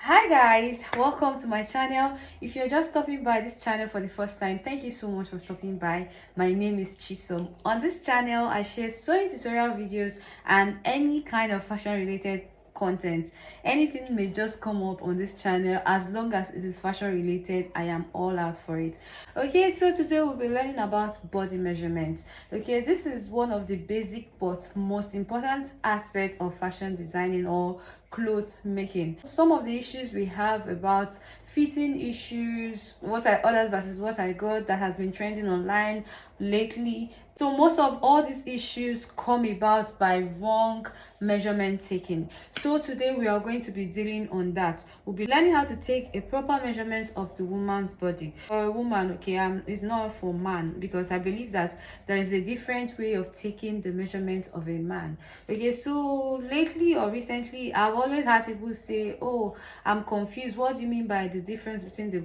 Hi guys, welcome to my channel. If you're just stopping by this channel for the first time, thank you so much for stopping by. My name is Chisom. On this channel I share sewing tutorial videos and any kind of fashion related content. Anything may just come up on this channel. As long as it is fashion related, I am all out for it. Okay, so today we'll be learning about body measurement. Okay, this is one of the basic but most important aspects of fashion designing or clothes making. Some of the issues we have about fitting issues, what I ordered versus what I got, that has been trending online lately. So most of all these issues come about by wrong measurement taking. So today we are going to be dealing on that. We'll be learning how to take a proper measurement of the woman's body. For a woman, okay, it's not for man, because I believe that there is a different way of taking the measurement of a man. Okay, so lately or recently I've always had people say, oh, I'm confused, what do you mean by the difference between the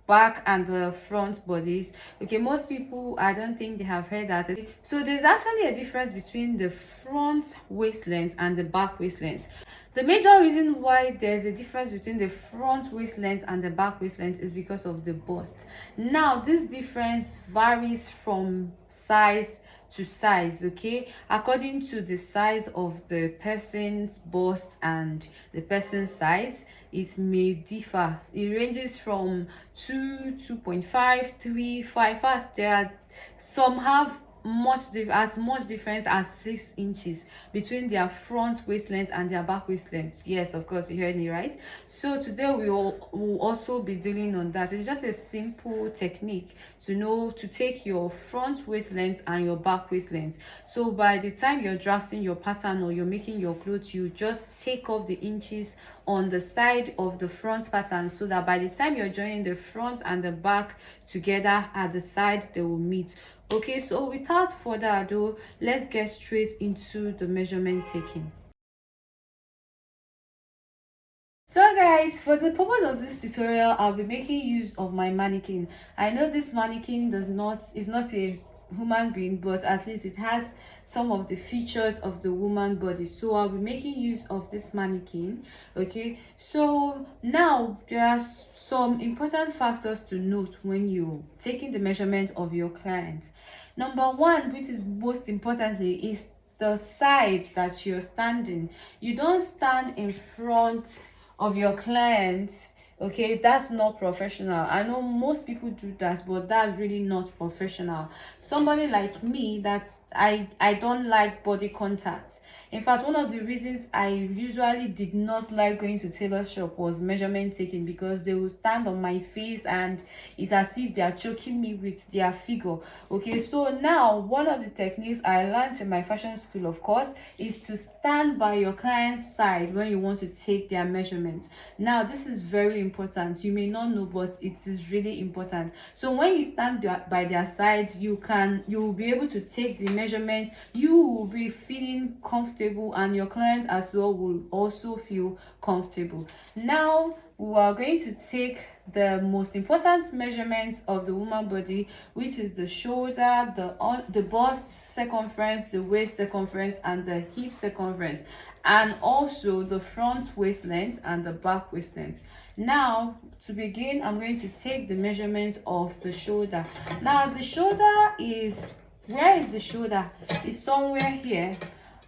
back and the front bodies? Okay, most people, I don't think they have heard that. So there's actually a difference between the front waist length and the back waist length. The major reason why there's a difference between the front waist length and the back waist length is because of the bust. Now this difference varies from size to size, okay, according to the size of the person's bust and the person's size. It may differ. It ranges from 2.5, 3, 5. Fast there are some have as much difference as 6 inches between their front waist length and their back waist length. Yes, of course, you heard me right. So today will also be dealing on that. It's just a simple technique to know to take your front waist length and your back waist length. So by the time you're drafting your pattern or you're making your clothes, you just take off the inches on the side of the front pattern, so that by the time you're joining the front and the back together at the side, they will meet. Okay, so without further ado, let's get straight into the measurement taking. So guys, for the purpose of this tutorial, I'll be making use of my mannequin. I know this mannequin is not a human being, but at least it has some of the features of the woman body, so I'll be making use of this mannequin. Okay, so now there are some important factors to note when you're taking the measurement of your client. Number one, which is most importantly, is the side that you're standing. You don't stand in front of your clients. Okay, that's not professional. I know most people do that, but that's really not professional. Somebody like me, that I don't like body contact. In fact, one of the reasons I usually did not like going to tailor shop was measurement taking, because they will stand on my face and it's as if they are choking me with their figure. Okay, so now one of the techniques I learned in my fashion school, of course, is to stand by your client's side when you want to take their measurement. Now this is very important. You may not know, but it is really important. So when you stand by their side, you will be able to take the measurement. You will be feeling comfortable, and your client as well will also feel comfortable. Now we are going to take the most important measurements of the woman body, which is the shoulder, the bust circumference, the waist circumference, and the hip circumference, and also the front waist length and the back waist length. Now to begin, I'm going to take the measurement of the shoulder. Now the shoulder is, where is the shoulder? It's somewhere here.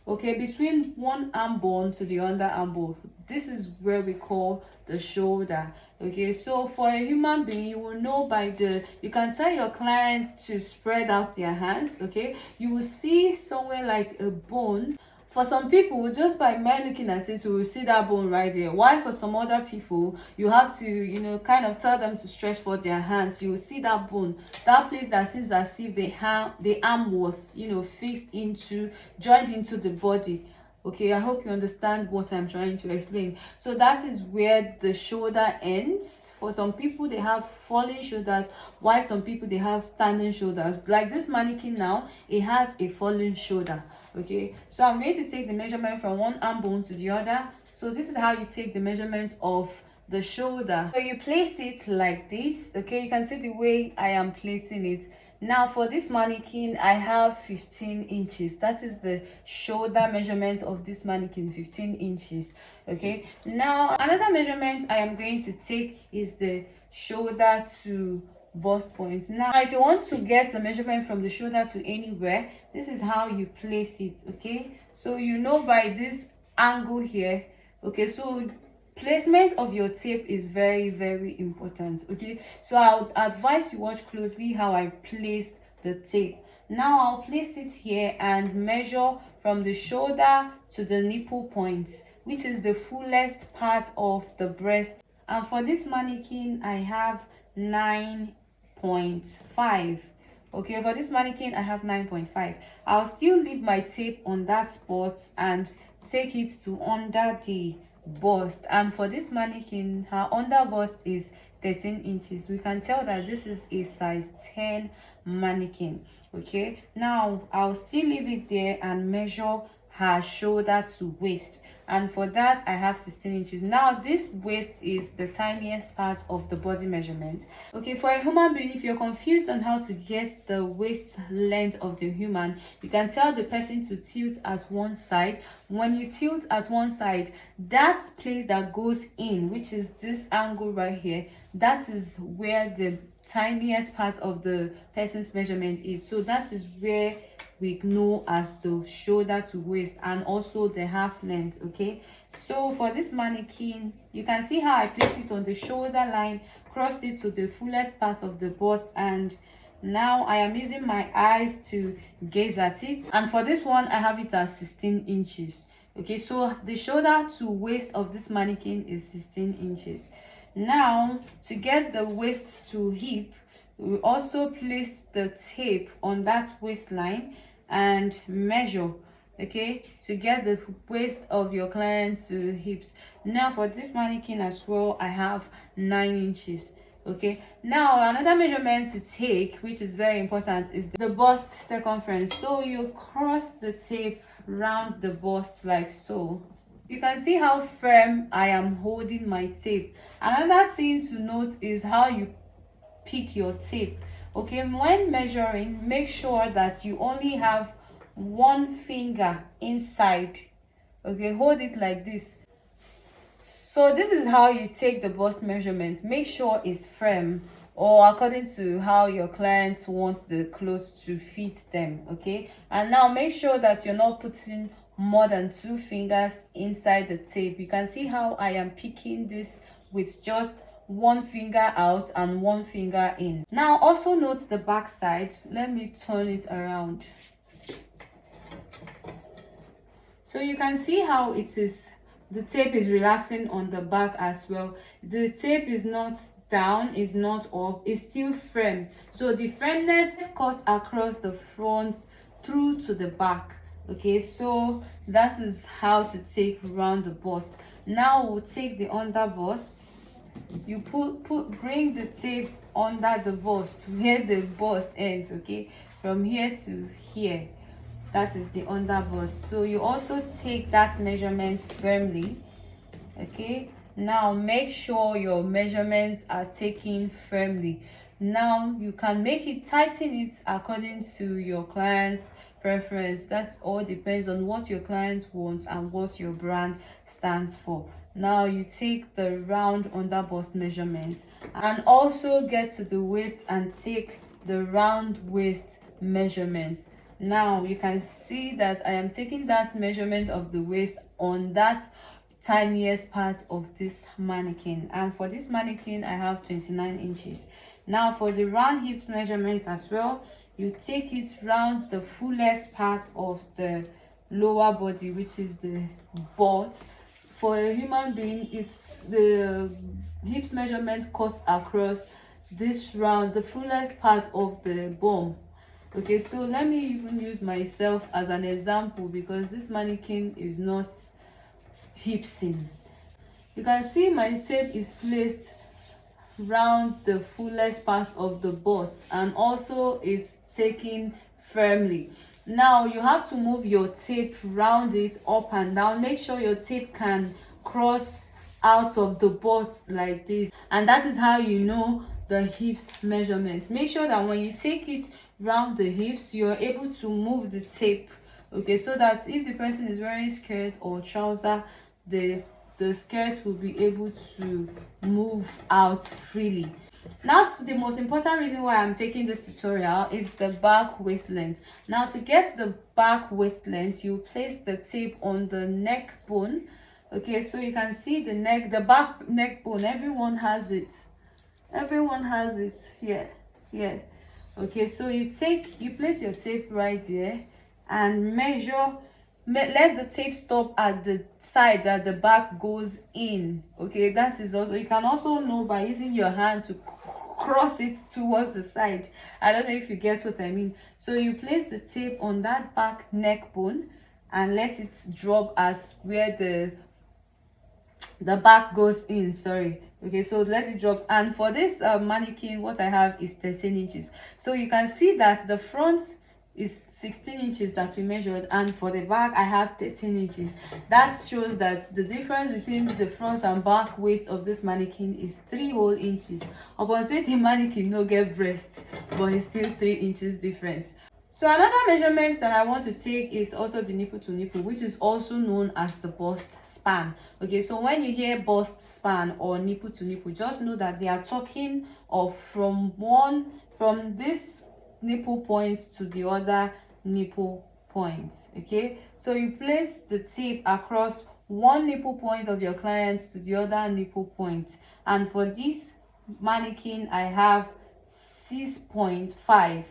Okay, between one arm bone to the other arm bone. This is where we call the shoulder. Okay, so for a human being, you will know by you can tell your clients to spread out their hands. Okay, you will see somewhere like a bone. For some people, just by mere looking at it, you will see that bone right there. While for some other people, you have to, kind of tell them to stretch for their hands. You will see that bone, that place that seems as if the arm was, joined into the body. Okay, I hope you understand what I'm trying to explain. So that is where the shoulder ends. For some people, they have falling shoulders, while some people, they have standing shoulders. Like this mannequin now, it has a falling shoulder. Okay, so I'm going to take the measurement from one arm bone to the other. So this is how you take the measurement of the shoulder. So you place it like this. Okay, you can see the way I am placing it. Now for this mannequin, I have 15 inches. That is the shoulder measurement of this mannequin, 15 inches. Okay, now another measurement I am going to take is the shoulder to bust point. Now if you want to get the measurement from the shoulder to anywhere, this is how you place it. Okay, so you know by this angle here. Okay, so placement of your tape is very important. Okay, so I would advise you watch closely how I placed the tape. Now I'll place it here and measure from the shoulder to the nipple point, which is the fullest part of the breast. And for this mannequin, I have 9.5. Okay, for this mannequin I have 9.5. I'll still leave my tape on that spot and take it to under the bust. And for this mannequin, her under bust is 13 inches. We can tell that this is a size 10 mannequin. Okay, now I'll still leave it there and measure her shoulder to waist, and for that I have 16 inches. Now this waist is the tiniest part of the body measurement. Okay, for a human being, if you're confused on how to get the waist length of the human, you can tell the person to tilt at one side. When you tilt at one side, that place that goes in, which is this angle right here, that is where the tiniest part of the person's measurement is. So that is where we know as the shoulder to waist, and also the half length. Okay, so for this mannequin, you can see how I place it on the shoulder line, crossed it to the fullest part of the bust, and now I am using my eyes to gaze at it. And for this one, I have it as 16 inches. Okay, so the shoulder to waist of this mannequin is 16 inches. Now to get the waist to hip, we also place the tape on that waistline and measure, okay, to get the waist of your client to hips. Now for this mannequin as well, I have 9 inches. Okay, now another measurement to take, which is very important, is the bust circumference. So you cross the tape round the bust like so. You can see how firm I am holding my tape. Another thing to note is how you pick your tape. Okay, when measuring, make sure that you only have one finger inside. Okay, hold it like this. So this is how you take the bust measurement. Make sure it's firm, or according to how your clients want the clothes to fit them. Okay, and now make sure that you're not putting more than 2 fingers inside the tape. You can see how I am picking this with just 1 finger out and 1 finger in. Now also note the back side. Let me turn it around. So you can see how it is, the tape is relaxing on the back as well. The tape is not down, is not up, it's still firm. So the firmness cuts across the front through to the back. Okay, so that is how to take round the bust. Now we'll take the under bust. You bring the tape under the bust where the bust ends. Okay, from here to here, that is the under bust. So you also take that measurement firmly. Okay, now make sure your measurements are taken firmly. Now you can make it, tighten it according to your client's preference. That all depends on what your client wants and what your brand stands for. Now you take the round under bust measurements and also get to the waist and take the round waist measurement. Now you can see that I am taking that measurement of the waist on that tiniest part of this mannequin, and for this mannequin I have 29 inches. Now for the round hips measurement as well, you take it round the fullest part of the lower body, which is the butt. For a human being, it's the hips measurement cuts across this round, the fullest part of the bum. Okay, so let me even use myself as an example because this mannequin is not hipsing. You can see my tape is placed round the fullest part of the butt, and also it's taken firmly. Now you have to move your tape round it up and down. Make sure your tape can cross out of the butt like this, and that is how you know the hips measurement. Make sure that when you take it round the hips, you're able to move the tape, okay, so that if the person is wearing skirt or trouser, the skirt will be able to move out freely. Now to the most important reason why I'm taking this tutorial is the back waist length. Now to get the back waist length, you place the tape on the neck bone, okay, so you can see the back neck bone. Everyone has it here, okay. So you place your tape right there and measure. Let the tape stop at the side that the back goes in, okay. That is also, you can also know by using your hand to cross it towards the side. I don't know if you get what I mean. So you place the tape on that back neck bone and let it drop at where the back goes in, sorry, okay. So let it drop. And for this mannequin, what I have is 13 inches. So you can see that the front is 16 inches that we measured, and for the back I have 13 inches. That shows that the difference between the front and back waist of this mannequin is 3 whole inches. Upon say the mannequin no get breast, but it's still 3 inches difference. So another measurement that I want to take is also the nipple to nipple, which is also known as the bust span, okay. So when you hear bust span or nipple to nipple, just know that they are talking of from this nipple point to the other nipple point, okay. So you place the tape across one nipple point of your clients to the other nipple point, and for this mannequin I have 6.5.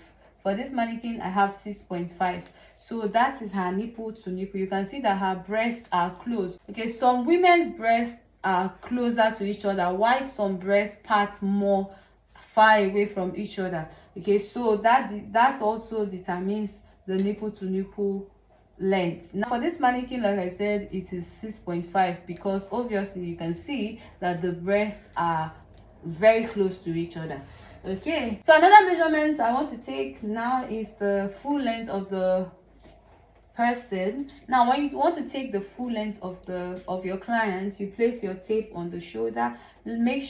For this mannequin I have 6.5. So that is her nipple to nipple. You can see that her breasts are close, okay. Some women's breasts are closer to each other, while some breast parts more far away from each other, okay. So that also determines the nipple to nipple length. Now for this mannequin, like I said, it is 6.5 because obviously you can see that the breasts are very close to each other, okay. So another measurement I want to take now is the full length of the person. Now when you want to take the full length of your client, you place your tape on the shoulder. Make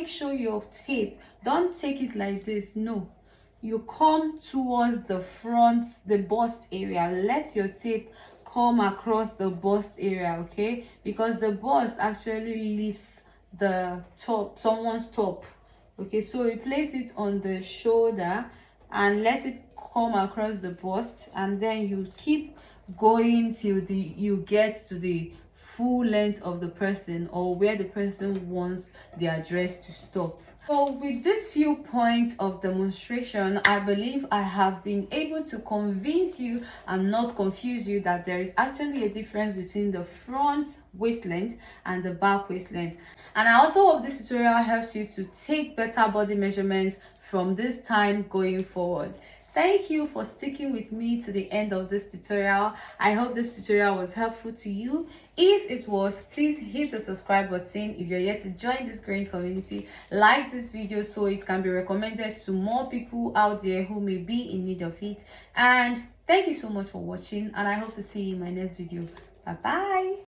sure your tape, don't take it like this, no, you come towards the front, the bust area. Let your tape come across the bust area, okay, because the bust actually lifts the top, someone's top, okay. So you place it on the shoulder and let it come across the bust, and then you keep going till you get to the full length of the person, or where the person wants their dress to stop. So with these few points of demonstration, I believe I have been able to convince you and not confuse you that there is actually a difference between the front waist length and the back waist length. And I also hope this tutorial helps you to take better body measurements from this time going forward. Thank you for sticking with me to the end of this tutorial. I hope this tutorial was helpful to you. If it was, please hit the subscribe button. If you're yet to join this growing community, like this video so it can be recommended to more people out there who may be in need of it. And thank you so much for watching, and I hope to see you in my next video. Bye bye.